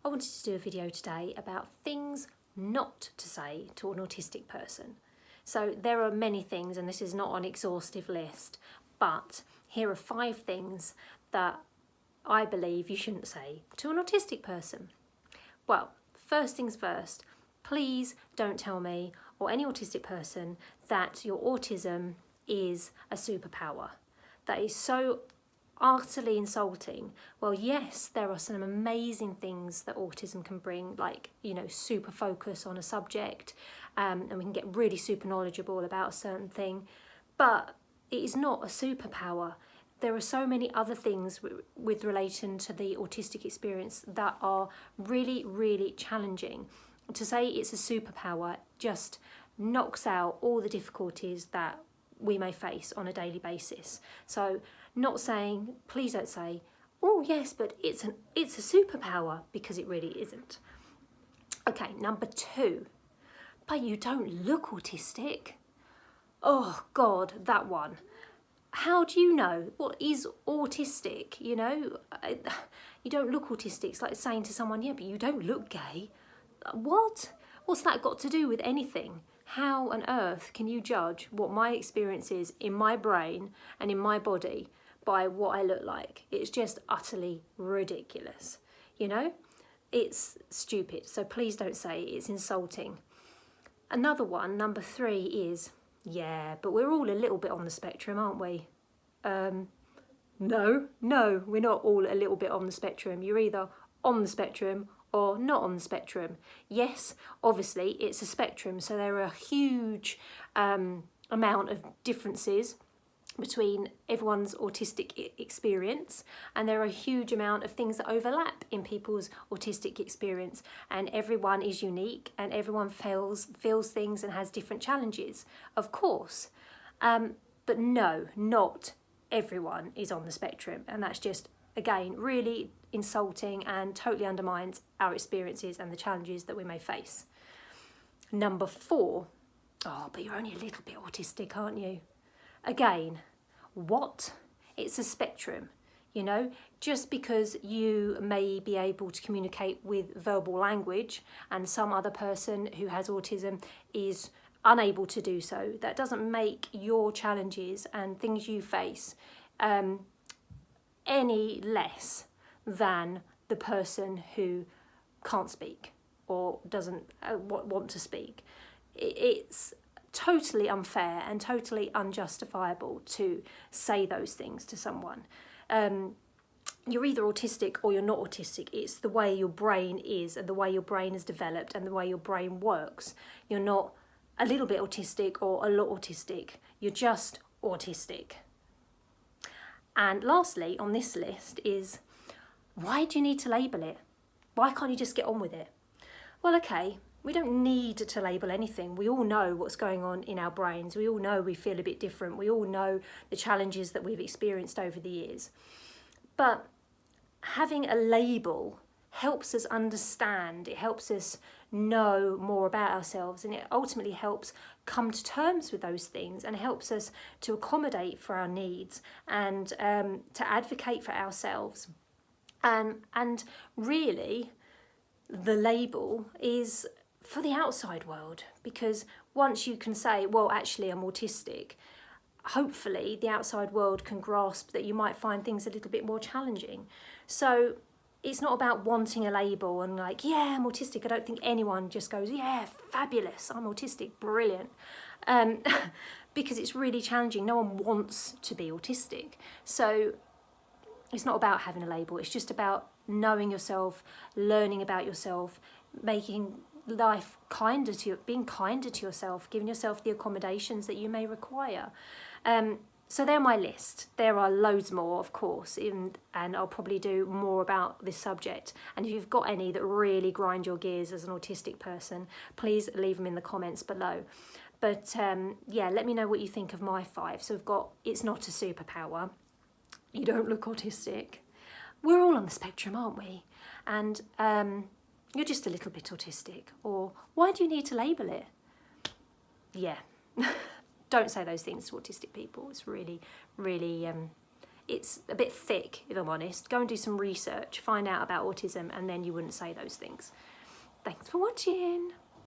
I wanted to do a video today about things not to say to an autistic person. So there are many things, and this is not an exhaustive list, but here are 5 things that I believe you shouldn't say to an autistic person. Well, first things first, please don't tell me or any autistic person that your autism is a superpower. That is so utterly insulting. Well, yes, there are some amazing things that autism can bring, like, super focus on a subject, and we can get really super knowledgeable about a certain thing, but it is not a superpower. There are so many other things with relation to the autistic experience that are really, really challenging. To say it's a superpower just knocks out all the difficulties that we may face on a daily basis. So not saying, please don't say, oh yes, but it's a superpower, because it really isn't. Okay, number 2, but you don't look autistic. Oh God, that one. How do you know? What is autistic? You don't look autistic. It's like saying to someone, yeah, but you don't look gay. What? What's that got to do with anything? How on earth can you judge what my experience is in my brain and in my body by what I look like? It's just utterly ridiculous. It's stupid. So please don't say it. It's insulting. Another one, number 3, is, yeah, but we're all a little bit on the spectrum, aren't we? No, we're not all a little bit on the spectrum. You're either on the spectrum or not on the spectrum. Yes, obviously it's a spectrum, so there are a huge amount of differences between everyone's autistic experience, and there are a huge amount of things that overlap in people's autistic experience, and everyone is unique and everyone feels things and has different challenges, of course, but no, not everyone is on the spectrum, and that's just, again, really insulting and totally undermines our experiences and the challenges that we may face. Number 4, oh, but you're only a little bit autistic, aren't you? Again, what? It's a spectrum, just because you may be able to communicate with verbal language and some other person who has autism is unable to do so, that doesn't make your challenges and things you face any less than the person who can't speak or doesn't want to speak. It's totally unfair and totally unjustifiable to say those things to someone. You're either autistic or you're not autistic. It's the way your brain is and the way your brain is developed and the way your brain works. You're not a little bit autistic or a lot autistic. You're just autistic. And lastly on this list is, why do you need to label it? Why can't you just get on with it? Well, okay, we don't need to label anything. We all know what's going on in our brains. We all know we feel a bit different. We all know the challenges that we've experienced over the years. But having a label helps us understand, it helps us know more about ourselves, and it ultimately helps come to terms with those things and helps us to accommodate for our needs and to advocate for ourselves. And really, the label is for the outside world, because once you can say, well, actually I'm autistic, hopefully the outside world can grasp that you might find things a little bit more challenging. So it's not about wanting a label and like, yeah, I'm autistic. I don't think anyone just goes, yeah, fabulous, I'm autistic, brilliant. Because it's really challenging. No one wants to be autistic. So it's not about having a label. It's just about knowing yourself, learning about yourself, making life kinder to you, being kinder to yourself, giving yourself the accommodations that you may require. So they're my list. There are loads more, of course, and I'll probably do more about this subject. And if you've got any that really grind your gears as an autistic person, please leave them in the comments below. But yeah, let me know what you think of my 5. So we've got, it's not a superpower. You don't look autistic. We're all on the spectrum, aren't we? And you're just a little bit autistic. Or why do you need to label it? Yeah. Don't say those things to autistic people. It's really, really it's a bit thick, if I'm honest. Go and do some research, find out about autism, and then you wouldn't say those things. Thanks for watching.